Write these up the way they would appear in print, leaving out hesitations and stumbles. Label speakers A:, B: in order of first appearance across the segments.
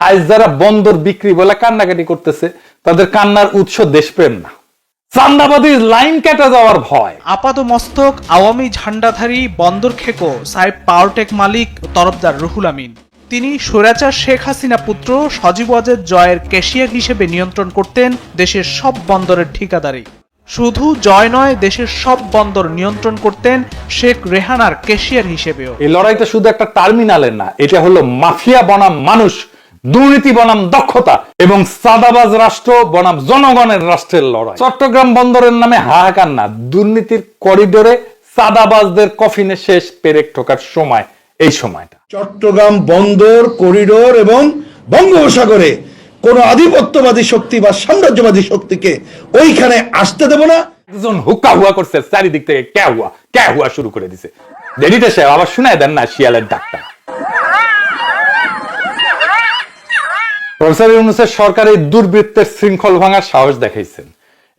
A: আজ যারা বন্দর বিক্রি বলে কান্নাকাটি করতেছে, তাদের কান্নার উৎস দেশপ্রেম না, চান্দাবাদী লাইন কেটে যাওয়ার ভয়।
B: আপাত মস্তক আওয়ামী ঝান্ডাধারী বন্দর খেকো সাহেব পাওয়ারটেক মালিক তরফদার রুহুল আমিন। তিনি স্বৈরাচার শেখ হাসিনা পুত্র সজীব ওয়াজেদ জয়ের ক্যাশিয়ার হিসেবে নিয়ন্ত্রণ করতেন দেশের সব বন্দরের ঠিকাদারি। শুধু জয় নয়, দেশের সব বন্দর নিয়ন্ত্রণ করতেন শেখ রেহানার ক্যাশিয়ার হিসেবেও।
A: এই লড়াইটা শুধু একটা টার্মিনালের না, এটা হলো মাফিয়া বনাম মানুষ, দুর্নীতি বনাম দক্ষতা এবং সাদাবাজ রাষ্ট্র বনাম জনগণের রাষ্ট্রের লড়াই। চট্টগ্রাম বন্দরের নামে হাহাকার না, দুর্নীতির করিডোরে সাদাবাজদের কফিনে শেষ পেরেক ঠোকার সময় এই সময়টা।
C: চট্টগ্রাম বন্দর করিডোর এবং বঙ্গোপসাগরে কোন আধিপত্যবাদী শক্তি বা সাম্রাজ্যবাদী শক্তিকে ওইখানে আসতে দেব না।
A: একজন হুক্কা হুয়া করছে, চারিদিক থেকে ক্যা হুয়া শুরু করে দিছে। দেরিতে সে আবার শুনায় দেন না শিয়ালের ডাকটা। প্রফেসর ইউনূসের সরকার এই দুর্বৃত্তের শৃঙ্খল ভাঙার সাহস দেখাইছেন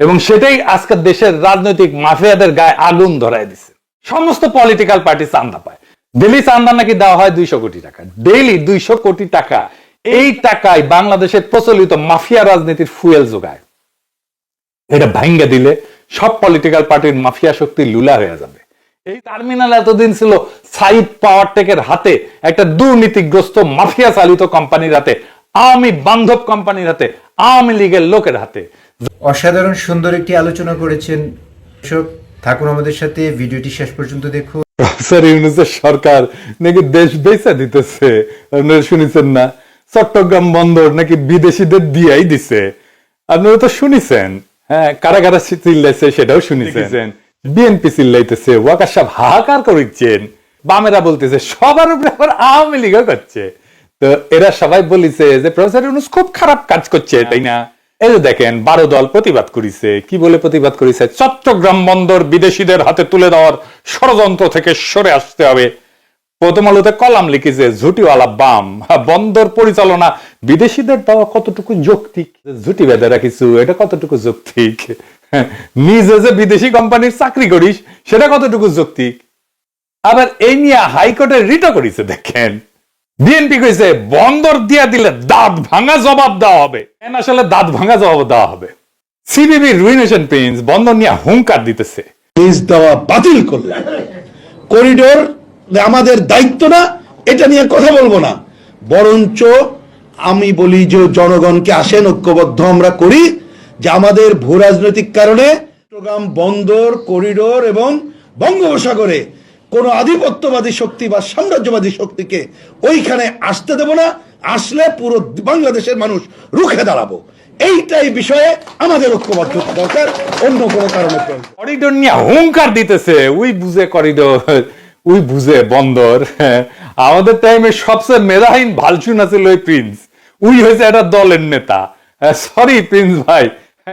A: এবং সেটাই আজকে দেশের রাজনৈতিক মাফিয়াদের গায়ে আগুন ধরায় দিছে। সমস্ত পলিটিক্যাল পার্টি চান্দা পায়। ডেইলি চান্দা নাকি দেওয়া হয় 200 কোটি টাকা, ডেইলি 200 কোটি টাকা। এই টাকায় বাংলাদেশের প্রচলিত মাফিয়া রাজনীতির ফুয়েল যোগায়। এটা ভাঙ্গা দিলে সব পলিটিক্যাল পার্টির মাফিয়া শক্তি লুলা হয়ে যাবে। এই টার্মিনাল এতদিন ছিল সাইড পাওয়ারটেকের হাতে, একটা দুর্নীতিগ্রস্ত মাফিয়া চালিত কোম্পানির হাতে, আওয়ামী বান্ধব কোম্পানির হাতে, আওয়ামী লীগের লোকের হাতে।
D: অসাধারণ সুন্দর একটি আলোচনা করেছেন দর্শক, থাকুন আমাদের সাথে, ভিডিওটি শেষ পর্যন্ত দেখুন।
A: প্রফেসর ইউনূসের সরকার নাকি দেশ বেচা দিতেছে, আপনারা শুনেছেন না? চট্টগ্রাম বন্দর নাকি বিদেশিদের দিয়াই দিছে, আপনারা তো শুনেছেন। হ্যাঁ, কারা কারা চিল্লাইছে সেটাও শুনেছেন। বিএনপি চিল্লাইতেছে, ওয়াকার সাহেব হাহাকার করেছেন, বামেরা বলতেছে, সবার উপরে আবার আওয়ামী লীগও করছে। তো এরা সবাই বলিছে যে প্রফেসর ইউনূস খুব খারাপ কাজ করছে, তাই না? এই যে দেখেন 12 দল প্রতিবাদ করেছে। কি বলে প্রতিবাদ করেছে? চট্টগ্রাম বন্দর বিদেশিদের হাতে তুলে দেওয়ার ষড়যন্ত্র থেকে সরে আসতে হবে। প্রথম আলোতে কলাম লিখেছে, ঝুটিওয়ালা বাম, বন্দর পরিচালনা বিদেশিদের দেওয়া কতটুকু যৌক্তিক? ঝুটি বেঁধে কিছু, এটা কতটুকু যৌক্তিক? নিজে যে বিদেশি কোম্পানির চাকরি করিস সেটা কতটুকু যৌক্তিক? আবার এই নিয়ে হাইকোর্টে রিটও করেছে। দেখেন, বিএনপি কইছে বন্দর দিয়া দিলে দাঁত ভাঙা জবাব দেওয়া হবে। আসলে দাঁত ভাঙা জবাব দেওয়া হবে। সিবিবি রুইনেশন প্রিন্স বন্দর নিয়ে হুঙ্কার দিতেছে,
C: লিজ দেওয়া বাতিল করলাম, করিডোর আমাদের দায়িত্ব না, এটা নিয়ে কথা বলবো না। বরঞ্চ আমি বলি যে জনগণকে আসেন, ঐক্যবদ্ধ আমরা করি যে আমাদের ভূ রাজনৈতিক কারণে চট্টগ্রাম বন্দর করিডোর এবং বঙ্গোপসাগরে কোন আধিপত্যবাদী শক্তি বা সাম্রাজ্যবাদী শক্তিকে ওইখানে আসতে দেব না। আসলে পুরো বাংলাদেশের মানুষ রুখে দাঁড়াবো। এইটাই বিষয়ে আমাদের ঐক্যবদ্ধতা দরকার, অন্য কোনো কারণে।
A: করিডোর নিয়ে হুঙ্কার দিতেছে, উই বুঝে করিডোর, উই বুঝে বন্দর। আমাদের টাইমে সবচেয়ে মেধাহীন ভালচুন আছিল ওই প্রিন্স, উই হয়েছে একটা দলের নেতা। সরি প্রিন্স ভাই,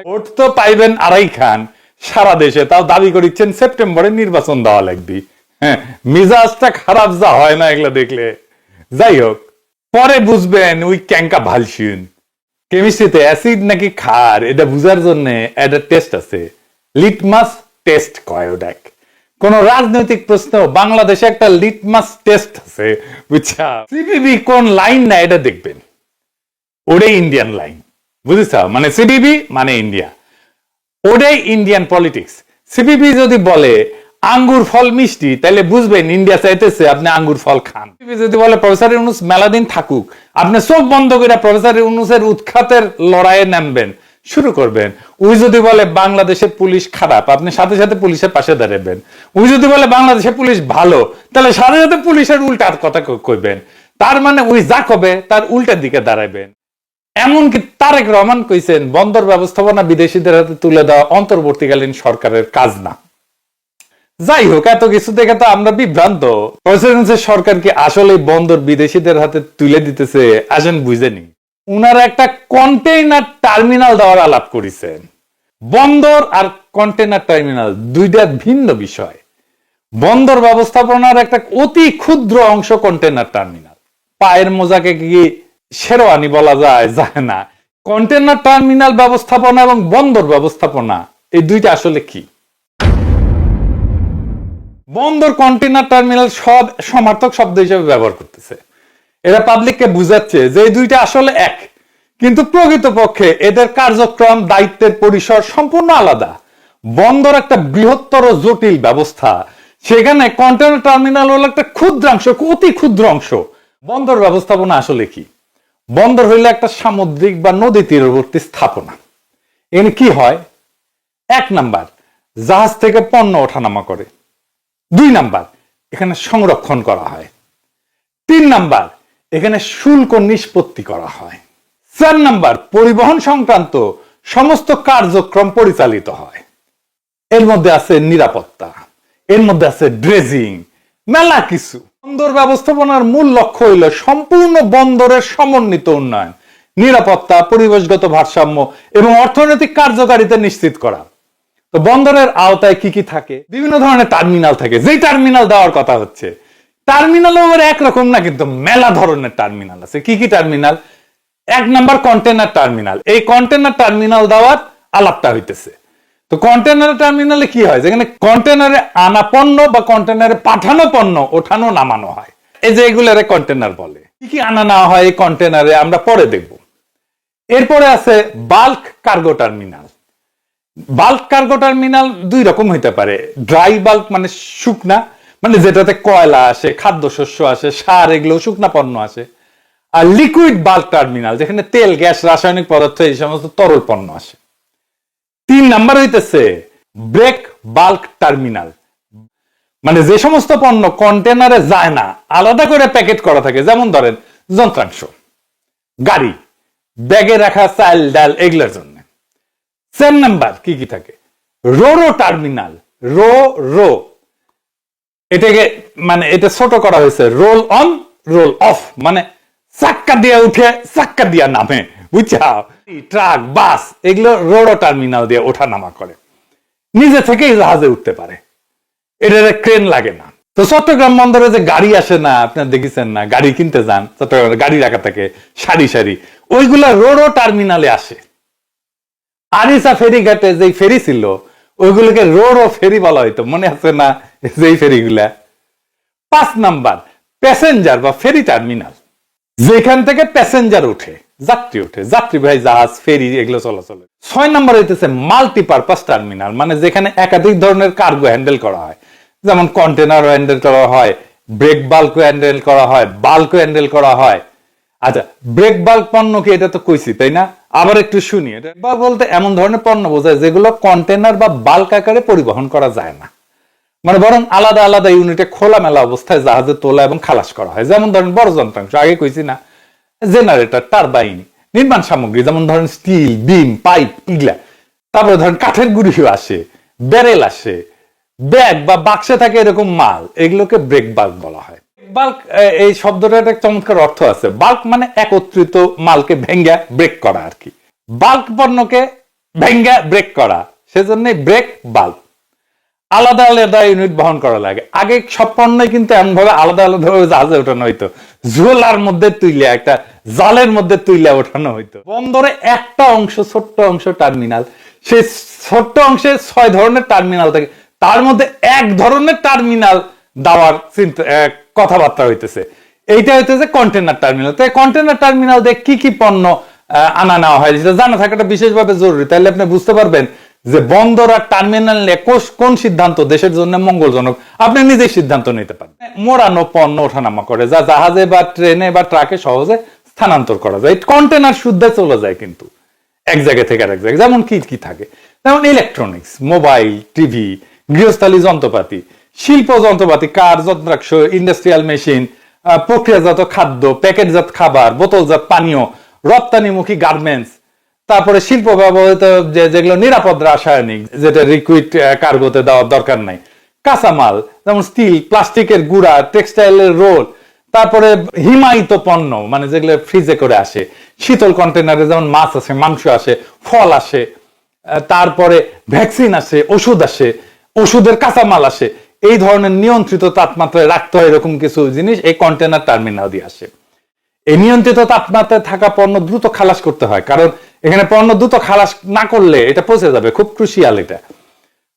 A: ভোট তো পাইবেন 2.5 খান সারা দেশে, তাও দাবি করিচ্ছেন সেপ্টেম্বরে নির্বাচন দেওয়া লাগবে। হ্যাঁ, মিজাজটা খারাপ যা হয় না এগুলা দেখলে। যাই হোক, পরে বুঝবেন উই ক্যাঙ্কা ভালচুন। কেমিস্ট্রিতে অ্যাসিড নাকি ক্ষার এটা বুঝার জন্য একটা টেস্ট আছে, লিটমাস টেস্ট কয় ওটাকে। কোন রাজনৈতিক প্রশ্ন বাংলাদেশে একটা লিটমাস টেস্ট আছে, বুঝছা? সিবিবি কোন লাইন না এটা দেখবেন, ওটাই ইন্ডিয়ান লাইন, বুঝেছ? মানে সিবিবি মানে ইন্ডিয়া, ওটাই ইন্ডিয়ান পলিটিক্স। সিবিবি যদি বলে আঙ্গুর ফল মিষ্টি, তাহলে বুঝবেন ইন্ডিয়া চাইতেছে আপনি আঙ্গুর ফল খান। যদি বলে প্রফেসর ইউনূস মেলাদিন থাকুক, আপনি চোখ বন্ধ করে প্রফেসর ইউনূসের উৎখাতের লড়াইয়ে নামবেন, শুরু করবেন। উই যদি বলে বাংলাদেশের পুলিশ খারাপ, আপনি সাথে সাথে পুলিশের পাশে দাঁড়াবেন। উই যদি বলে বাংলাদেশের পুলিশ ভালো, তাহলে সাথে সাথে পুলিশের উল্টার কথা কইবেন। তার মানে উই যা কবে তার উল্টার দিকে দাঁড়াবেন। এমনকি তারেক রহমান কইছেন বন্দর ব্যবস্থাপনা বিদেশিদের হাতে তুলে দেওয়া অন্তর্বর্তীকালীন সরকারের কাজ না। যাই হোক, এত কিছু দেখে তো আমরা বিভ্রান্ত। প্রেসিডেন্সির সরকার কি আসলে বন্দর বিদেশিদের হাতে তুলে দিতেছে? আসেন বুঝেনি। উনারা একটা কন্টেইনার টার্মিনাল দেওয়ার আলাপ করেছেন। বন্দর আর কন্টেইনার টার্মিনাল দুইটা ভিন্ন বিষয়। বন্দর ব্যবস্থাপনার একটা অতি ক্ষুদ্র অংশ কন্টেইনার টার্মিনাল। পায়ের মোজাকে কি শেরওয়ানি বলা যায়? যায় না। কন্টেইনার টার্মিনাল ব্যবস্থাপনা এবং বন্দর ব্যবস্থাপনা এই দুইটা আসলে কি? বন্দর কন্টেইনার টার্মিনাল সব সমার্থক শব্দ হিসেবে ব্যবহার করতেছে, এরা পাবলিককে বুঝাচ্ছে যে এই দুইটা আসলে এক, কিন্তু প্রকৃতপক্ষে এদের কার্যক্রম দায়িত্বের পরিসর সম্পূর্ণ আলাদা। বন্দর একটা বৃহত্তর জটিল ব্যবস্থা, সেখানে কন্টেনার টার্মিনাল হলো একটা ক্ষুদ্রাংশ, অতি ক্ষুদ্র অংশ। বন্দর ব্যবস্থাপনা আসলে কি? বন্দর হইলে একটা সামুদ্রিক বা নদী তীরবর্তী স্থাপনা। এখানে কি হয়? 1 নাম্বার, জাহাজ থেকে পণ্য ওঠানামা করে। 2 নাম্বার, এখানে সংরক্ষণ করা হয়। 3 নাম্বার, এখানে শুল্ক নিষ্পত্তি করা হয়। 4 নাম্বার, পরিবহন সংক্রান্ত সমস্ত কার্যক্রম পরিচালিত হয়। এর মধ্যে আছে নিরাপত্তা, এর মধ্যে আছে ড্রেজিং, মেলা কিছু। বন্দর ব্যবস্থাপনার মূল লক্ষ্য হইল সম্পূর্ণ বন্দরের সমন্বিত উন্নয়ন, নিরাপত্তা, পরিবেশগত ভারসাম্য এবং অর্থনৈতিক কার্যকারিতা নিশ্চিত করা। তো বন্দরের আওতায় কি কি থাকে? বিভিন্ন ধরনের টার্মিনাল থাকে। যেই টার্মিনাল দেওয়ার কথা হচ্ছে, টার্মিনাল আবার একরকম না, কিন্তু মেলা ধরনের টার্মিনাল আছে। কি কি টার্মিনাল? 1 number container terminal. এই কন্টেনার টার্মিনাল দেওয়ার আলাপটা হইতেছে। তো কন্টেনার টার্মিনালে কি হয়? যেখানে কন্টেনারে আনা পণ্য বা কন্টেনারে পাঠানো পণ্য ওঠানো নামানো হয়, এই যে এগুলোরে কন্টেনার বলে। কি কি আনা নেওয়া হয় এই কন্টেনারে আমরা পরে দেখব। এরপরে আছে bulk cargo terminal. Bulk cargo terminal 2 রকম হইতে পারে। ড্রাই বাল্ক মানে শুকনা, মানে যেটাতে কয়লা আসে, খাদ্যশস্য আসে, সার, এগুলো শুকনা পণ্য আসে। আর লিকুইড বাল্ক টার্মিনাল, যেখানে তেল, গ্যাস, রাসায়নিক পদার্থ, এই সমস্ত তরল পণ্য আসে। 3 নাম্বার হইতেছে ব্রেক বাল্ক টার্মিনাল, মানে যে সমস্ত পণ্য কন্টেনারে যায় না, আলাদা করে প্যাকেট করা থাকে। যেমন ধরেন যন্ত্রাংশ, গাড়ি, ব্যাগে রাখা চাল ডাল, এগুলোর জন্য। 4 নাম্বার কি কি থাকে? Ro-ro terminal. রো এটাকে মানে এটা ছোট করা হয়েছে, রোল অন রোল অফ, মানে চাক্কা দিয়ে উঠে চাক্কা দিয়া নামে, বুঝছা? ট্রাক, বাস, এগুলো রোরো টার্মিনাল দিয়ে ওঠা নামা করে, নিজে থেকেই জাহাজে উঠতে পারে, এটার ক্রেন লাগে না। তো চট্টগ্রাম বন্দরে যে গাড়ি আসে না, আপনার দেখেছেন না, গাড়ি কিনতে যান চট্টগ্রামে, গাড়ি রাখা থাকে সারি সারি, ওইগুলা রোরো টার্মিনালে আসে। আরিসা ফেরি ঘাটে যে ফেরি ছিল, ওইগুলোকে রোরো ফেরি বলা হইতো, মনে আছে না যেই ফেরিগুলা? 5 নাম্বার প্যাসেঞ্জার বা ফেরি টার্মিনাল, যেখান থেকে প্যাসেঞ্জার উঠে, যাত্রী উঠে, যাত্রীবাহী জাহাজ, ফেরি, এগুলো চলাচল। 6 নাম্বার হইতেছে মাল্টিপারপাস টার্মিনাল, মানে যেখানে একাধিক ধরনের কার্গো হ্যান্ডেল করা হয়। যেমন কন্টেনার হ্যান্ডেল করা হয়, ব্রেক বাল্ক হ্যান্ডেল করা হয়, বাল্ক হ্যান্ডেল করা হয়। আচ্ছা, ব্রেক বাল্ক পণ্য কি? এটা তো কইছি, তাই না? আবার একটু শুনি। এটা বলতে এমন ধরনের পণ্য বোঝায় যেগুলো কন্টেনার বা বাল্ক আকারে পরিবহন করা যায় না, মানে বরং আলাদা আলাদা ইউনিটে খোলামেলা অবস্থায় জাহাজে তোলা এবং খালাস করা হয়। যেমন ধরেন বড় যন্ত্রাংশ, আগে কইছি না, জেনারেটর, টারবাইন, নির্মাণ সামগ্রী, যেমন ধরেন স্টিল, বিম, পাইপ, ইগলা। তারপরে ধরেন কাঠের গুঁড়িও আসে, ব্যারেল আসে, ব্যাগ বা বাক্সে থাকে এরকম মাল, এগুলোকে ব্রেক বাল্ক বলা হয়। বাল্ক এই শব্দটার একটা চমৎকার অর্থ আছে। বাল্ক মানে একত্রিত মালকে ভেঙ্গা ব্রেক করা আর কি। বাল্ক পণ্যকে ভেঙ্গা ব্রেক করা, সেজন্য ব্রেক বাল্ক। আলাদা আলাদা ইউনিট বহন করা লাগে। আগে সব পণ্যই কিন্তু এমন ভাবে আলাদা আলাদা ভাবে জাহাজে ওঠানো হইতো, ঝোলার মধ্যে তুইলে, একটা জালের মধ্যে তুইলে ওঠানো হইতো। বন্দরে একটা অংশ, ছোট্ট অংশ টার্মিনাল, সেই ছোট্ট অংশে 6 ধরনের টার্মিনাল থাকে, তার মধ্যে 1 ধরনের টার্মিনাল দেওয়ার চিন্তা, কথাবার্তা হইতেছে। এইটা হইতেছে কন্টেনার টার্মিনাল। তাই কন্টেনার টার্মিনাল দিয়ে কি কি পণ্য আনা নেওয়া হয়, যেটা জানা থাকাটা বিশেষভাবে জরুরি। তাহলে আপনি বুঝতে পারবেন যে বন্দর আর টার্মিনাল নিয়ে কোন সিদ্ধান্ত দেশের জন্য মঙ্গলজনক, আপনি নিজেই সিদ্ধান্ত নিতে পারবেন। মোড়ানো পণ্য ওঠানামা করে, যা জাহাজে বা ট্রেনে বা ট্রাকে সহজে স্থানান্তর করা যায়। কন্টেনার শুদ্ধে চলে যায় কিন্তু এক জায়গা থেকে আরেক জায়গায়। যেমন কি কি থাকে? যেমন ইলেকট্রনিক্স, মোবাইল, টিভি, গৃহস্থালী যন্ত্রপাতি, শিল্প যন্ত্রপাতি, কার, যন্ত্রাংশ, ইন্ডাস্ট্রিয়াল মেশিন, প্রক্রিয়াজাত খাদ্য, প্যাকেটজাত খাবার, বোতলজাত পানীয়, রপ্তানিমুখী গার্মেন্টস, তারপরে শিল্প ব্যবহৃত যেগুলো নিরাপদ রাসায়নিক, যেটা লিকুইড কার্গোতে দেওয়ার দরকার নাই, কাঁচামাল, যেমন স্টিল, প্লাস্টিকের গুঁড়া, টেক্সটাইলের রোল, তারপরে হিমায়িত পণ্য, মানে যেগুলো ফ্রিজে করে আসে, শীতল কন্টেনারে যেমন মাছ আসে, মাংস আসে, ফল আসে, তারপরে ভ্যাকসিন আসে, ওষুধ আসে, ওষুধের কাঁচামাল আসে। এই ধরনের নিয়ন্ত্রিত তাপমাত্রায় রাখতে হয় এরকম কিছু জিনিস এই কন্টেনার টার্মিনাল দিয়ে আসে। এই নিয়ন্ত্রিত তাপমাত্রায় থাকা পণ্য দ্রুত খালাস করতে হয়, কারণ এখানে পণ্য দ্রুত খালাস না করলে এটা পচে যাবে, খুব ক্রুশিয়াল এটা।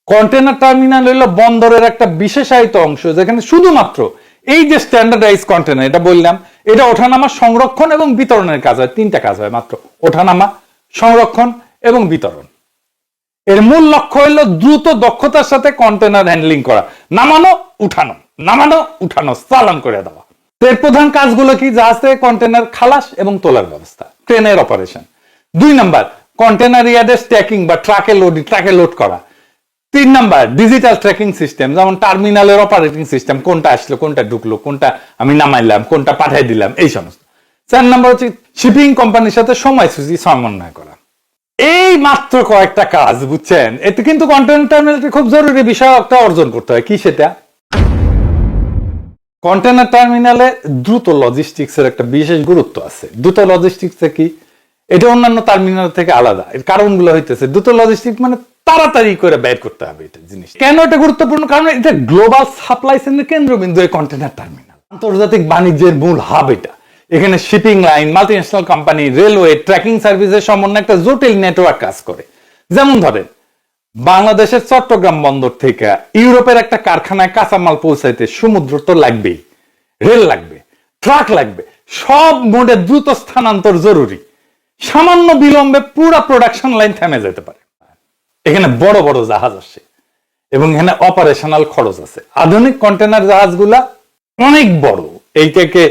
A: কন্টেনার টার্মিনাল হলো বন্দরের একটা বিশেষায়িত অংশ, যেখানে শুধুমাত্র এই যে স্ট্যান্ডার্ডাইজ কন্টেনার, এটা বললাম, এটা ওঠানামা, সংরক্ষণ এবং বিতরণের কাজ হয়। 3টা কাজ হয় মাত্র, ওঠানামা, সংরক্ষণ এবং বিতরণ। এর মূল লক্ষ্য হলো দ্রুত দক্ষতার সাথে কন্টেনার হ্যান্ডলিং করা, নামানো উঠানো, নামানো উঠানো, চালান করে দেওয়া। এর প্রধান কাজগুলো কি? জাহাজ থেকে কন্টেনার খালাস এবং তোলার ব্যবস্থা, ট্রেনের অপারেশন। 2 নাম্বার, কন্টেনার ইয়ার্ডে স্ট্যাকিং বা ট্রাকে লোড করা। 3 নাম্বার, ডিজিটাল ট্র্যাকিং সিস্টেম, যেমন টার্মিনালের অপারেটিং সিস্টেম, কোনটা আসলো, কোনটা ঢুকলো, কোনটা আমি নামাইলাম, কোনটা পাঠাই দিলাম, এই সমস্ত। 4 নাম্বার হচ্ছে শিপিং কোম্পানির সাথে সময়সূচি সমন্বয় করা। এই মাত্র কয়েকটা কাজ, বুঝছেন? এতে কিন্তু কন্টেনার টার্মিনালটি খুব জরুরি বিষয় একটা অর্জন করতে হয়। কি সেটা? কন্টেনার টার্মিনালে দ্রুত লজিস্টিক্স এর একটা বিশেষ গুরুত্ব আছে। দ্রুত লজিস্টিক্স কি? এটা অন্যান্য টার্মিনাল থেকে আলাদা। এর কারণগুলো হইতেছে, দ্রুত লজিস্টিক্স মানে তাড়াতাড়ি করে বের করতে হবে এটা জিনিস। কেন এটা গুরুত্বপূর্ণ? কারণ এটা গ্লোবাল সাপ্লাই চেইনের কেন্দ্রবিন্দু, এই কন্টেনার টার্মিনাল। আন্তর্জাতিক বাণিজ্যের মূল হাব এটা। এখানে shipping line, multinational company, railway, tracking সার্ভিসের সমন্বয়ে একটা জটিল নেটওয়ার্ক কাজ করে। যেমন ধরেন, বাংলাদেশের চট্টগ্রাম বন্দর থেকে ইউরোপের একটা কারখানায় কাঁচামাল পৌঁছাইতে সমুদ্র তো লাগবেই, রেল লাগবে, ট্রাক লাগবে, সব মোডে দ্রুত স্থানান্তর জরুরি। সামান্য বিলম্বে পুরো প্রোডাকশন লাইন থেমে যেতে পারে। এখানে বড় বড় জাহাজ আসে এবং এখানে অপারেশনাল খরচ আছে। আধুনিক কন্টেনার জাহাজগুলা অনেক বড়, এইটাকে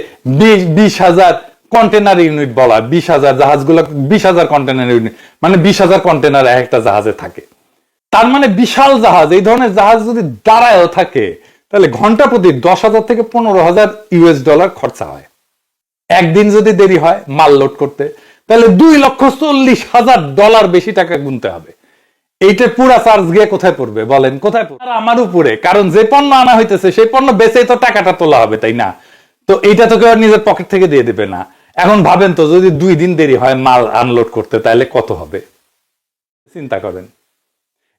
A: 20,000 কন্টেনার ইউনিট বলা। 20,000 জাহাজগুলা 20,000 কন্টেনার ইউনিট, মানে 20,000 কন্টেনার একটা জাহাজে থাকে। তার মানে বিশাল জাহাজ, এই ধরনের জাহাজ যদি দাঁড়ায়ও থাকে, তাহলে ঘন্টা প্রতি 10,000 থেকে 15,000 ইউএস ডলার খরচা হয়। একদিন যদি দেরি হয় মাল লোড করতে, তাহলে 2,40,000 ডলার বেশি টাকা গুনতে হবে। এইটা পুরা চার্জ গিয়ে কোথায় পড়বে বলেন? কোথায় পড়বে? আমার উপরে। কারণ যে পণ্য আনা হইতেছে সেই পণ্য বেচেই তো টাকাটা তোলা হবে, তাই না? তো এইটা তো কেউ নিজের পকেট থেকে দিয়ে দিবে না। এখন ভাবেন তো, যদি 2 দিন দেরি হয় মাল আনলোড করতে, তাহলে কত হবে চিন্তা করেন।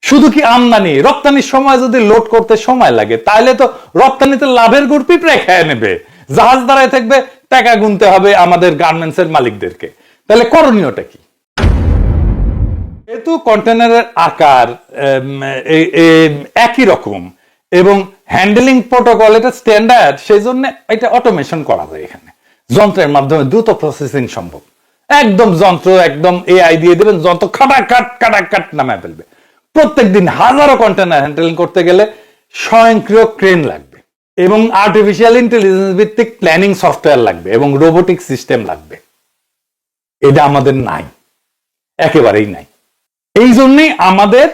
A: শুধু কি আমদানি, রপ্তানির সময় যদি লোড করতে সময় লাগে, তাহলে তো রপ্তানিতে লাভের গুড় পিঁপড়ে খেয়ে নেবে। জাহাজ দাঁড়ায় থাকবে, টাকা গুনতে হবে আমাদের গার্মেন্টস এর মালিকদেরকে। তাহলে করণীয়টা কি? যেহেতু কন্টেনারের আকার একই রকম এবং হ্যান্ডলিং প্রোটোকল এটা স্ট্যান্ডার্ড, সেই জন্য এটা অটোমেশন করা যায়। এখানে যন্ত্রের মাধ্যমে দ্রুত প্রসেসিং সম্ভব। একদম যন্ত্র, একদম এআই দিয়ে দেবেন, যন্ত্র কাট নামায় ফেলবে। প্রত্যেকদিন হাজারো কন্টেনার হ্যান্ডেলিং করতে গেলে স্বয়ংক্রিয় ক্রেন লাগবে এবং আর্টিফিশিয়াল ইন্টেলিজেন্স ভিত্তিক প্ল্যানিং সফটওয়্যার লাগবে এবং রোবোটিক সিস্টেম লাগবে। এটা আমাদের নাই, একেবারেই নাই। এই জন্যই আমাদের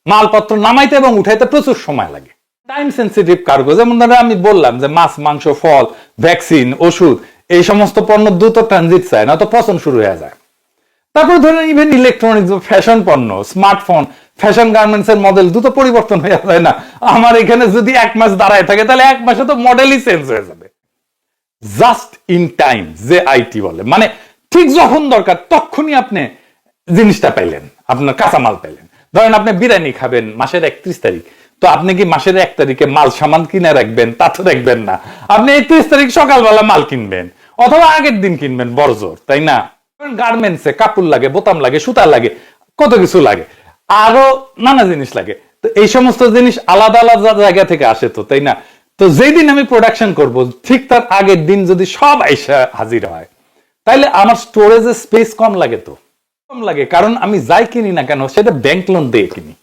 A: মালপত্র নামাইতে এবং উঠাইতে প্রচুর সময় লাগে। টাইম সেন্সিটিভ কার্গো, যেমন ধরে আমি বললাম যে মাছ, মাংস, ফল, ভ্যাকসিন, ওষুধ, এই সমস্ত পণ্য দ্রুত ট্রানজিট চায় না তো পচন শুরু হয়ে যায়। তারপর ধরেন ইভেন ইলেকট্রনিক্স, ফ্যাশন পণ্য, স্মার্টফোন, ফ্যাশন গার্মেন্টস এর মডেল দ্রুত পরিবর্তন হয়ে যায় না। আমার এখানে যদি 1 মাস দাঁড়ায় থাকে, তাহলে 1 মাসে তো মডেলই চেঞ্জ হয়ে যাবে। জাস্ট ইন টাইম যে আইটি বলে, মানে ঠিক যখন দরকার তখনই আপনি জিনিসটা পাইলেন, আপনার কাঁচামাল পাইলেন। ধরেন আপনি বিরিয়ানি খাবেন মাসের 31 তারিখ, তো আপনি কি মাসের 1 তারিখে মাল সামান কিনে রাখবেন? তা তো রাখবেন না। আপনি 31 তারিখ সকালবেলা মাল কিনবেন, অথবা আগের দিন কিনবেন বড়জোর, তাই না? গার্মেন্টসে কাপড় লাগে, বোতাম লাগে, সুতা লাগে, কত কিছু লাগে, আরো নানা জিনিস লাগে। তো এই সমস্ত জিনিস আলাদা আলাদা জায়গা থেকে আসে তো, তাই না? তো যেই দিন আমি প্রোডাকশন করব, ঠিক তার আগের দিন যদি সব আইসা হাজির হয়, তাইলে আমার স্টোরেজে স্পেস কম লাগে। তো কম লাগে কারণ আমি যাই কিনি না কেন সেটা ব্যাংক লোন দিয়ে কিনি।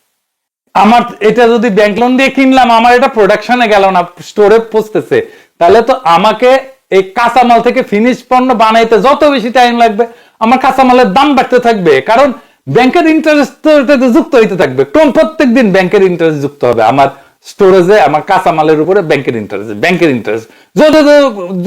A: আমার এটা যদি ব্যাংক লোন দিয়ে কিনলাম, আমার এটা প্রোডাকশনে গেল না, স্টোরে পৌঁছতেছে, তাহলে তো আমাকে এই কাঁচামাল থেকে ফিনিশ পণ্য বানাইতে যত বেশি টাইম লাগবে, আমার কাঁচামালের দাম বাড়তে থাকবে। কারণ ব্যাংকের ইন্টারেস্ট তো এটাতে যুক্ত হইতে থাকবে। প্রত্যেক দিন ব্যাংকের ইন্টারেস্ট যুক্ত হবে আমার স্টোরেজে, আমার কাঁচামালের উপরে ব্যাংকের ইন্টারেস্ট যত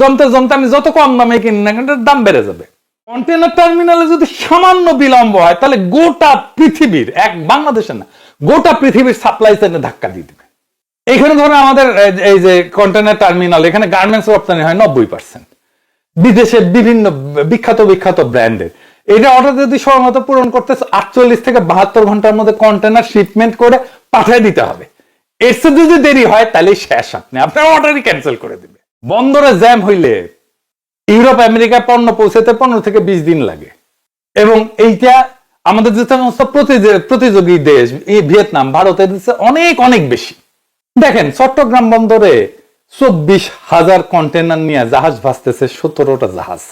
A: জমতে আমি যত কম দামে কিনি না কেন দাম বেড়ে যাবে। কন্টেনার টার্মিনালে যদি সামান্য বিলম্ব হয়, তাহলে গোটা পৃথিবীর, বাংলাদেশে না, গোটা পৃথিবীর সাপ্লাই চেইনে ধাক্কা দিয়ে দিবে। এখানে ধরো আমাদের এই যে কন্টেনার টার্মিনাল, এখানে গার্মেন্টস রপ্তানি হয় 90%, বিদেশে বিভিন্ন বিখ্যাত ব্র্যান্ডের। এটা অর্ডার যদি সময় মতো পূরণ করতে 48 থেকে 72 ঘন্টার মধ্যে কন্টেনার শিপমেন্ট করে পাঠিয়ে দিতে হবে। এর সাথে যদি দেরি হয়, তাহলে শেষ, আপনার অর্ডারই ক্যান্সেল করে দিবে। বন্দরে জ্যাম হইলে ইউরোপ, আমেরিকা পণ্য পৌঁছাতে 15 থেকে 20 দিন লাগে। এবং এইটা আমাদের যে সমস্ত প্রতিযোগী দেশ, ভিয়েতনাম, ভারতের অনেক বেশি। দেখেন চট্টগ্রাম বন্দরে 24,000 কন্টেনার নিয়ে জাহাজ ভাসতেছে, 17টা জাহাজ।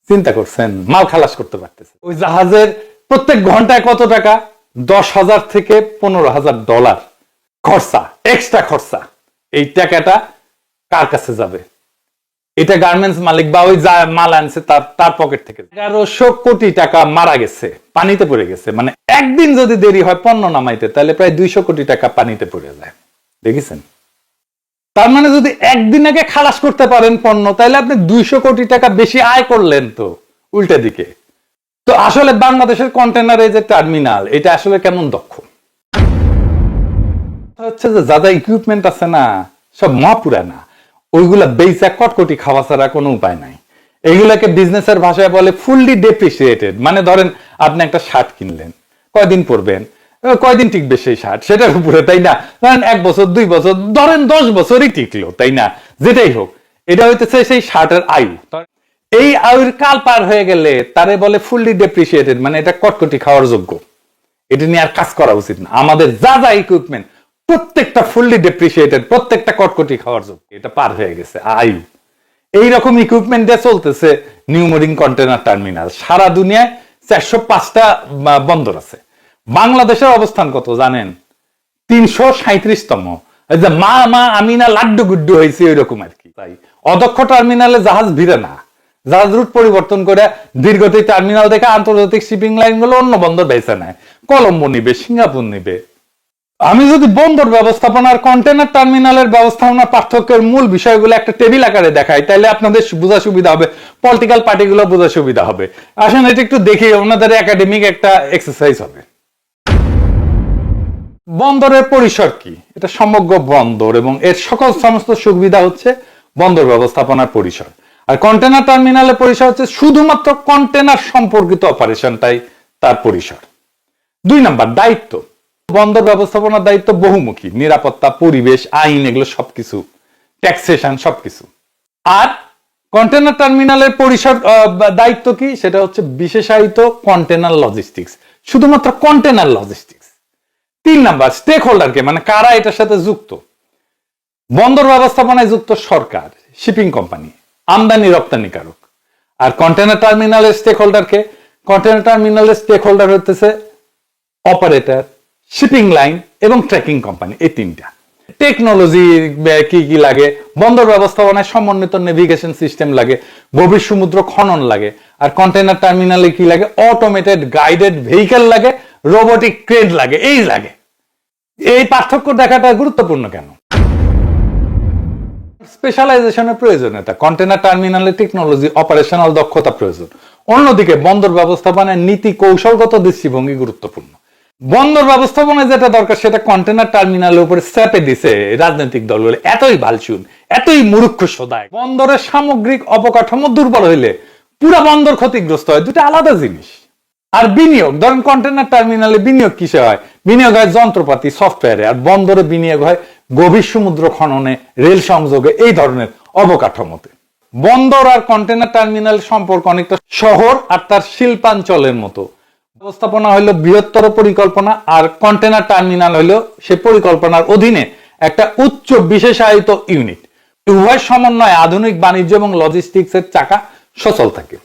A: চিন্তা করছেন, মাল খালাস করতে পারতেছে। ওই জাহাজের প্রত্যেক ঘন্টায় কত টাকা? 10,000 থেকে $15,000 খরচা, এক্সট্রা খরচা। এই টাকাটা কার কাছে যাবে? এটা গার্মেন্টস মালিক বা ওই মাল আনছে তার পকেট থেকে। 1100 কোটি টাকা মারা গেছে, পানিতে পড়ে গেছে। মানে একদিন যদি দেরি হয় পণ্য নামাইতে, তাহলে প্রায় 200 কোটি টাকা পানিতে পড়ে যায়। দেখেছেন? তার মানে যদি একদিন আগে খালাস করতে পারেন পণ্য, তাহলে আপনি 200 কোটি টাকা বেশি আয় করলেন তো উল্টা দিকে। তো আসলে বাংলাদেশের কন্টেনার এই যে টার্মিনাল, এটা আসলে কেমন দক্ষ হচ্ছে যে যা যা ইকুইপমেন্ট আছে না, সব মহাপুরানা। ওইগুলা বেচা কটকটি খাওয়া ছাড়া কোনো উপায় নাই। এগুলাকে বিজনেসের ভাষায় বলে ফুললি ডেপ্রিসিয়েটেড। মানে ধরেন আপনি একটা শার্ট কিনলেন, কয়দিন পরবেন, কয়দিন টিকবে সেই শার্ট, সেটার উপরে, তাই না? ধরেন 1 বছর 2 বছর, ধরেন 10 বছরই টিকলো, তাই না? যেটাই হোক, এটা হইতেছে সেই শার্টের আয়ু। এই আয়ুর কাল পার হয়ে গেলে তারে বলে ফুললি ডেপ্রিসিয়েটেড, মানে এটা কটকটি খাওয়ার যোগ্য। এটা নিয়ে আর কাজ করা উচিত না। আমাদের যা যা ইকুইপমেন্ট প্রত্যেকটা ফুললি ডেপ্রিসিয়েটেড, প্রত্যেকটা কটকটি খাওয়ার যোগ্য। এটা পার হয়ে গেছে আয়ু। এইরকম ইকুইপমেন্ট দিয়ে চলতেছে নিউ মেরিন কন্টেনার টার্মিনাল। সারা দুনিয়ায় 405টা বন্দর আছে। বাংলাদেশের অবস্থান কত জানেন? 337তম। এই যে মা আমিনা লাড্ডু গুড্ডু হয়েছে ওইরকম আর কি। তাই অদক্ষ টার্মিনালে জাহাজ ভিড়ে না। জাহাজ রুট পরিবর্তন করে দীর্ঘতি টার্মিনাল দেখে আন্তর্জাতিক শিপিং লাইন গুলো অন্য বন্দর বেছে নেয়। কলম্বো নিবে, সিঙ্গাপুর নিবে। আমি যদি বন্দর ব্যবস্থাপনা আর কন্টেনার টার্মিনালের ব্যবস্থাপনার পার্থক্যের মূল বিষয়গুলো একটা টেবিল আকারে দেখাই, তাহলে আপনাদের বোঝা সুবিধা হবে, পলিটিক্যাল পার্টিগুলো বোঝা সুবিধা হবে। আসেন এটা একটু দেখি, ওনাদের একাডেমিক একটা এক্সারসাইজ হবে। বন্দরের পরিসর কি? এটা সমগ্র বন্দর এবং এর সকল সমস্ত সুবিধা হচ্ছে বন্দর ব্যবস্থাপনার পরিসর। আর কন্টেনার টার্মিনালের পরিসর হচ্ছে শুধুমাত্র কন্টেনার সম্পর্কিত অপারেশনটাই তার পরিসর। 2 নাম্বার, দায়িত্ব। বন্দর ব্যবস্থাপনার দায়িত্ব বহুমুখী, নিরাপত্তা, পরিবেশ, আইন, এগুলো সবকিছু, ট্যাক্সেশন, সবকিছু। আর কন্টেনার টার্মিনালের পরিসর দায়িত্ব কি? সেটা হচ্ছে বিশেষায়িত কন্টেনার লজিস্টিক্স, শুধুমাত্র কন্টেনার লজিস্টিক্স। 3 নাম্বার, স্টেক হোল্ডারকে, মানে কারা এটার সাথে যুক্ত? বন্দর ব্যবস্থাপনায় যুক্ত সরকার, শিপিং কোম্পানি, আমদানি রপ্তানিকারক। আর কন্টেনার টার্মিনালের স্টেক হোল্ডারকে? কন্টেনার টার্মিনালের স্টেক হোল্ডার হতেছে অপারেটর, শিপিং লাইন এবং ট্র্যাকিং কোম্পানি। এই 3টা। টেকনোলজি কি কি লাগে? বন্দর ব্যবস্থাপনায় সমন্বিত নেভিগেশন সিস্টেম লাগে, গভীর সমুদ্র খনন লাগে। আর কন্টেনার টার্মিনালে কি লাগে? অটোমেটেড গাইডেড ভেহিকেল লাগে, রোবোটিক ক্রেন লাগে, এই লাগে। এই পার্থক্য দেখাটা গুরুত্বপূর্ণ কেন? স্পেশালাইজেশনের প্রয়োজনীয়তা। কন্টেনার টার্মিনালে টেকনোলজি, অপারেশনাল দক্ষতা প্রয়োজন। অন্যদিকে বন্দর ব্যবস্থাপনায় নীতি, কৌশলগত দৃষ্টিভঙ্গি গুরুত্বপূর্ণ। বন্দর ব্যবস্থাপনায় যেটা দরকার সেটা কন্টেনার টার্মিনালের উপরে চাপে দিছে রাজনৈতিক দলগুলো। এতই বালচুন, এতই মূর্খ সদায়। বন্দরের সামগ্রিক অবকাঠামো দুর্বল হইলে পুরা বন্দর ক্ষতিগ্রস্ত হয়, দুটো আলাদা জিনিস। আর বিনিয়োগ, ধরেন কন্টেনার টার্মিনালে বিনিয়োগ কিসে হয়? বিনিয়োগ হয় যন্ত্রপাতি, সফটওয়্যারে। আর বন্দরে বিনিয়োগ হয় গভীর সমুদ্র খননে, রেল সংযোগে, এই ধরনের অবকাঠামোতে। বন্দর আর কন্টেনার টার্মিনাল সম্পর্ক অনেকটা শহর আর তার শিল্পাঞ্চলের মতো। ব্যবস্থাপনা হলো বৃহত্তর পরিকল্পনা, আর কন্টেনার টার্মিনাল হলো সে পরিকল্পনার অধীনে একটা উচ্চ বিশেষায়িত ইউনিট। উভয় সমন্বয়ে আধুনিক বাণিজ্য এবং লজিস্টিক্স এর চাকা সচল থাকে।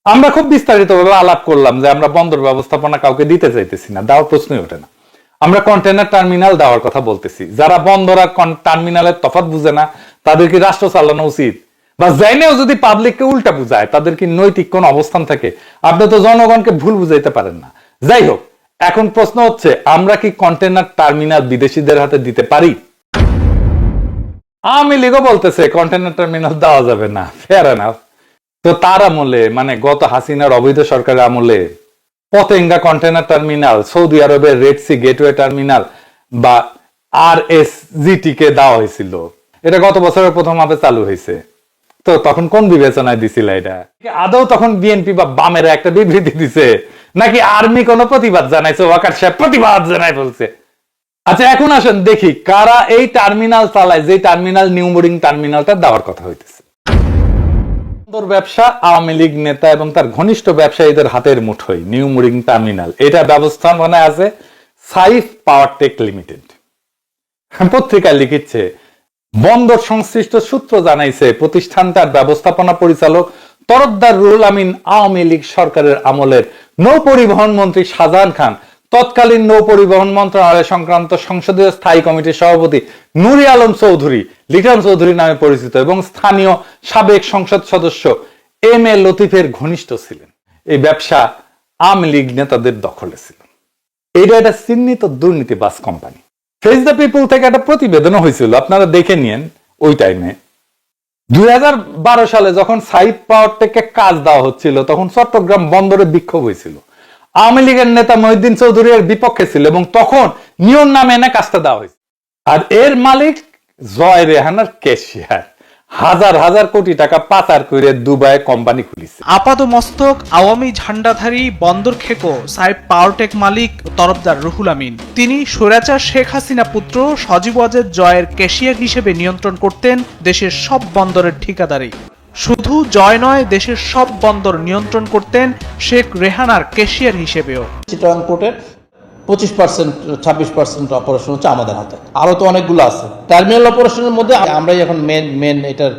A: আমরা খুব বিস্তারিতভাবে আলাপ করলাম যে আমরা বন্দর ব্যবস্থাপনা কাউকে দিতে চাইতেছি না, দেওয়ার প্রশ্নই ওঠে না। আমরা কন্টেনার টার্মিনাল দেওয়ার কথা বলতেছি। যারা বন্দর আর টার্মিনালের তফাৎ বুঝে না, তাদের কি রাষ্ট্র চালানো উচিত? বা জাইনেও যদি পাবলিককে উল্টা বুঝায়, তাদের কি নৈতিক কোন অবস্থান থাকে? আপনি তো জনগণকে ভুল বুঝাইতে পারেন না। যাই হোক, এখন প্রশ্ন হচ্ছে আমরা কি কন্টেনার টার্মিনাল বিদেশিদের হাতে দিতে পারি? আওয়ামী লীগও বলতেছে কন্টেনার টার্মিনাল দেওয়া যাবে না, ফেয়ার এনাফ। তো তার আমলে, মানে গত হাসিনার অবৈধ সরকারের আমলে পতেঙ্গা কন্টেনার টার্মিনাল, সৌদি আরবের রেড সি গেটওয়ে টার্মিনাল বা RSGT কে দেওয়া হয়েছিল। এটা গত বছরের প্রথম ধাপে চালু হয়েছে। তো তখন কোন বিবেচনায় দিছিল এটা? আদৌ তখন বিএনপি বা বামেরা একটা বিবৃতি দিছে, নাকি আর্মি কোনো প্রতিবাদ জানাইছে? ওয়াকার সাহেব প্রতিবাদ জানাই বলছে। আচ্ছা, এখন আসেন দেখি কারা এই টার্মিনাল চালায়, যে টার্মিনাল নিউ মেরিন টার্মিনালটা দেওয়ার কথা হইতেছে। বন্দর ব্যবসা আওয়ামী লীগ নেতা এবং তার ঘনিষ্ঠ ব্যবসায়ীদের হাতের মুঠোয় নিউ মেরিন টার্মিনাল। এটা ব্যবস্থাপনায় আছে সাইফ পাওয়ার টেক লিমিটেড। পত্রিকায় লিখিচ্ছে বন্দর সংশ্লিষ্ট সূত্র জানাইছে প্রতিষ্ঠানটার ব্যবস্থাপনা পরিচালক তরফদার রুহুল আমিন আওয়ামী লীগ সরকারের আমলের নৌ পরিবহন মন্ত্রী শাহজাহান খান, তৎকালীন নৌ পরিবহন মন্ত্রণালয় সংক্রান্ত সংসদীয় স্থায়ী কমিটির সভাপতি নুরি আলম চৌধুরী, লিটন চৌধুরী নামে পরিচিত, এবং স্থানীয় সাবেক সংসদ সদস্য এম এ লতিফের ঘনিষ্ঠ ছিলেন। এই ব্যবসা আওয়ামী লীগ নেতাদের দখলে ছিল। এটা একটা চিহ্নিত দুর্নীতিবাজ কোম্পানি। ফেস দ্য পিপল থেকে একটা প্রতিবেদনও হয়েছিল, আপনারা দেখে নিয়েন। ওই টাইমে 2012 সালে যখন সাইপ পাওয়ার টেককে কাজ দেওয়া হচ্ছিল, তখন চট্টগ্রাম বন্দরে বিক্ষোভ হয়েছিল। আওয়ামী লীগের নেতা মহিউদ্দিন চৌধুরী এর বিপক্ষে ছিল এবং তখন নিয়ম নামে এনে কাজটা দেওয়া হয়েছে। আর এর মালিক জয় রেহানার ক্যাশিয়ার, হাজার হাজার কোটি টাকা পাচার করে দুবাইয়ে কোম্পানি খুলিছে।
B: আপাতমস্তক আওয়ামী ঝান্ডাধারী বন্দর খেকো সাইপ পাওয়ারটেক মালিক তরফদার রুহুল আমিন। তিনি স্বৈরাচার শেখ হাসিনা পুত্র সজীব ওয়াজেদ জয়ের ক্যাশিয়ার হিসেবে নিয়ন্ত্রণ করতেন দেশের সব বন্দরের ঠিকাদারি। শুধু জয় নয়, দেশের সব বন্দর নিয়ন্ত্রণ করতেন শেখ রেহানার ক্যাশিয়ার হিসেবেও।
E: চিটাগাং পোর্টের 25% 26% অপারেশন হচ্ছে আমাদের হাতে, আরো তো অনেকগুলো আছে। টার্মিনাল অপারেশনের মধ্যে আমরাই এখন মেন এটার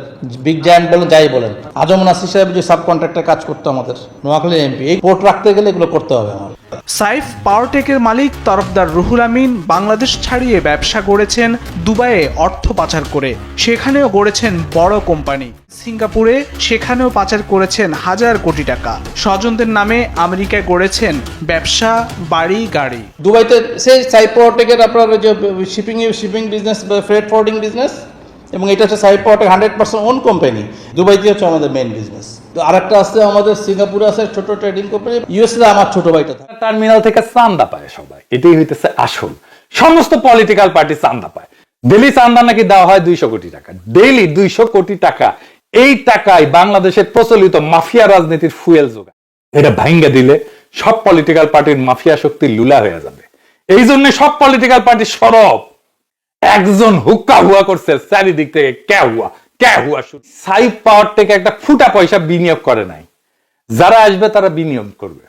E: বিগ জায়ান্ট বলেন যাই বলেন। আজম নাসির সাহেব যে সাব কন্ট্রাক্টর কাজ করতো আমাদের নোয়াখালী এমপি, এই পোর্ট রাখতে গেলে এগুলো করতে হবে আমার।
B: সাইফ পাওয়ারটেকের মালিক তরফদার রুহুল আমিন বাংলাদেশ ছাড়িয়ে ব্যবসা গড়েছেন দুবাইয়ে অর্থ পাচার করে, সেখানেও গড়েছেন বড় কোম্পানি। সিঙ্গাপুরে সেখানেও পাচার করেছেন হাজার কোটি টাকা। স্বজনদের নামে আমেরিকায় গড়েছেন ব্যবসা, বাড়ি, গাড়ি।
E: দুবাইতে সেই সাইপ পাওয়ারটেকের আপনার যে shipping business, freight forwarding business, এবং এটা হচ্ছে সাইপ পাওয়ারটেক 100% ওন কোম্পানি। দুবাইতে হচ্ছে আমাদের মেইন বিজনেস। তো আরেকটা আছে আমাদের সিঙ্গাপুরে আছে ছোট ট্রেডিং কোম্পানি। ইউএসএ আমার ছোট ভাইটা থাকে।
A: টার্মিনাল থেকে চান্দা পায় সবাই, এটাই হইতেছে আসল। সমস্ত পলিটিক্যাল পার্টি চান্দা পায়। ডেইলি চান্দা নাকি দেওয়া হয় 200 কোটি টাকা, ডেইলি 200 কোটি টাকা। এই টাকায় বাংলাদেশের প্রচলিত মাফিয়া রাজনীতির ফুয়েল যোগায়। এটা ভাঙ্গা দিলে সব পলিটিক্যাল পার্টির মাফিয়া শক্তি লুলা হয়ে যাবে। এই জন্য সব পলিটিক্যাল পার্টি সরব। একজন হুক্কা হুয়া করছে চারিদিক থেকে, ক্যা হুয়া সাইপ পাওয়ার থেকে একটা ফুটা পয়সা বিনিয়োগ করে নাই। যারা আসবে তারা বিনিয়োগ করবে,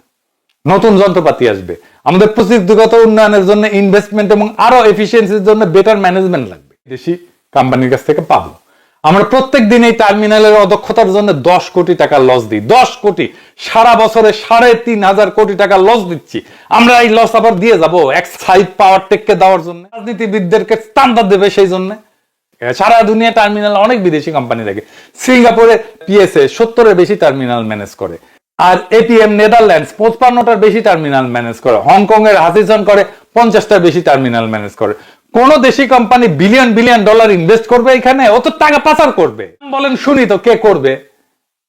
A: নতুন যন্ত্রপাতি আসবে, আমাদের প্রযুক্তিগত উন্নয়নের জন্য ইনভেস্টমেন্ট এবং আরো এফিসিয়েন্সির জন্য বেটার ম্যানেজমেন্ট লাগবে। দেশি কোম্পানির কাছ থেকে পাবো। আমরা প্রত্যেক দিন এই টার্মিনালের অদক্ষতার জন্য 10 কোটি টাকা লস দিই। 10 কোটি, সারা বছরে 3,500 কোটি টাকা লস দিচ্ছি। আমরা এই লস আবার দিয়ে যাব এক সাইপ পাওয়ার টেককে দেওয়ার জন্য। রাজনীতিবিদদেরকে স্ট্যান্ডার্ড দেবে সেই জন্য। সারা দুনিয়া টার্মিনাল অনেক বিদেশি কোম্পানি থাকে। সিঙ্গাপুরে পিএসএ 70-এর বেশি টার্মিনাল ম্যানেজ করে, আর এপিএম নেদারল্যান্ডস 55টার বেশি টার্মিনাল ম্যানেজ করে, হংকং এর হাসিসন করে 50টার বেশি টার্মিনাল ম্যানেজ করে। কোন দেশি কোম্পানি বিলিয়ন ডলার ইনভেস্ট করবে এখানে? ও তো টাকা পাচার করবে। বলেন শুনি তো, কে করবে?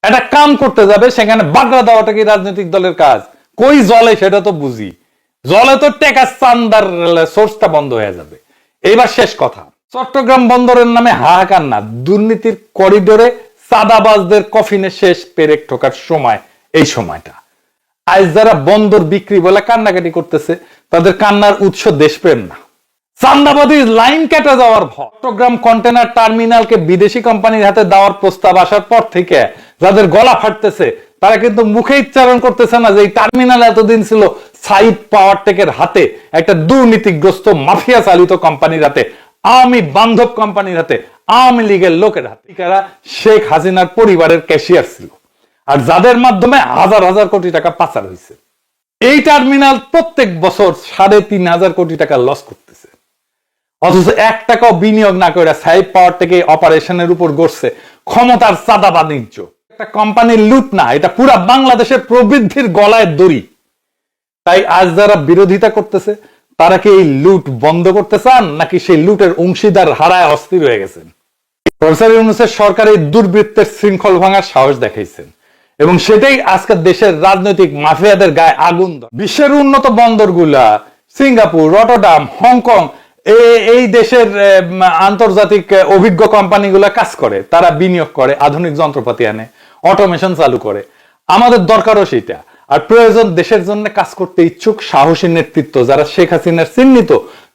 A: একটা কাম করতে যাবে, সেখানে বাগড়া দেওয়াটা কি রাজনৈতিক দলের কাজ? কই জলে সেটা তো বুঝি। জলে তো টেকা চান্দার সোর্সটা বন্ধ হয়ে যাবে। এইবার শেষ কথা, চট্টগ্রাম বন্দরের নামে হাহাকার না, দুর্নীতির করিডোরে চাঁদাবাজদের কফিনে শেষ পেরেক ঠোকার সময় এই সময়টা। আজ যারা বন্দর বিক্রি বলে কান্নাকাটি করতেছে, তাদের কান্নার উৎস দেশপ্রেম না, চান্দাবাদী লাইন কেটে যাওয়ার ভয়। চট্টগ্রাম কন্টেনার টার্মিনালকে বিদেশি কোম্পানির হাতে দেওয়ার প্রস্তাব আসার পর থেকে যাদের গলা ফাটতেছে, তারা কিন্তু মুখে উচ্চারণ করতেছে না যে এই টার্মিনাল এতদিন ছিল সাইপ পাওয়ারটেকের হাতে, একটা দুর্নীতিগ্রস্ত মাফিয়া চালিত কোম্পানির হাতে, আওয়ামী বান্ধব কোম্পানির হাতে, আওয়ামী লীগের লোকের হাতে। যারা শেখ হাসিনার পরিবারের ক্যাশিয়ার ছিল, আর যাদের মাধ্যমে হাজার হাজার কোটি টাকা পাচার হয়েছে। এই টার্মিনাল প্রত্যেক বছর 3,500 কোটি টাকা লস করতেছে, অথচ 1 টাকাও বিনিয়োগ না করে সাইপ পাওয়ার থেকে অপারেশনের উপর গড়ছে ক্ষমতার চাঁদা বাণিজ্য। একটা কোম্পানির লুট না, এটা পুরা বাংলাদেশের প্রবৃদ্ধির গলায় দড়ি। তাই আজ যারা বিরোধিতা করতেছে, তারা কি এই লুট বন্ধ করতে চান, নাকি সেই লুটের অংশীদার হারায় অস্থির হয়ে গেছেন? প্রফেসর ইউনূসের সরকার এই দুর্বৃত্তের শৃঙ্খল ভাঙার সাহস দেখাইছেন, এবং সেটাই আজকে দেশের রাজনৈতিক মাফিয়াদের গায়ে আগুন। বিশ্বের উন্নত বন্দরগুলা সিঙ্গাপুর, রটারডাম, হংকং, এই দেশের আন্তর্জাতিক অভিজ্ঞ কোম্পানিগুলা কাজ করে, তারা বিনিয়োগ করে, আধুনিক যন্ত্রপাতি আনে, অটোমেশন চালু করে। আমাদের দরকারও সেটা। আর প্রয়োজন দেশের জন্য কাজ করতে ইচ্ছুক সাহসী নেতৃত্ব, যারা শেখ হাসিনার চিহ্নিত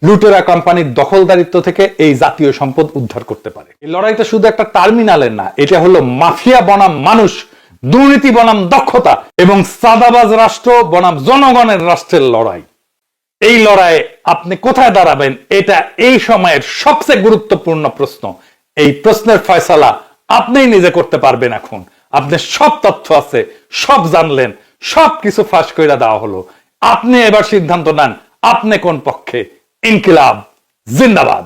A: লুটেরা কোম্পানির দখলদারিত্ব থেকে এই জাতীয় সম্পদ উদ্ধার করতে পারে। এই লড়াইটা শুধু একটা টার্মিনালের না, এটা হলো মাফিয়া বনাম মানুষ, দুর্নীতি বনাম দক্ষতা এবং চাঁদাবাজ রাষ্ট্র বনাম জনগণের রাষ্ট্রের লড়াই। এই লড়াইয়ে আপনি কোথায় দাঁড়াবেন, এটা এই সময়ের সবচেয়ে গুরুত্বপূর্ণ প্রশ্ন। এই প্রশ্নের ফয়সালা আপনিই নিজে করতে পারবেন। এখন আপনার সব তথ্য আছে, সব জানলেন, সবকিছু ফাঁস করে দেওয়া হলো। আপনি এবার সিদ্ধান্ত নেন আপনি কোন পক্ষে। ইনকিলাব জিন্দাবাদ।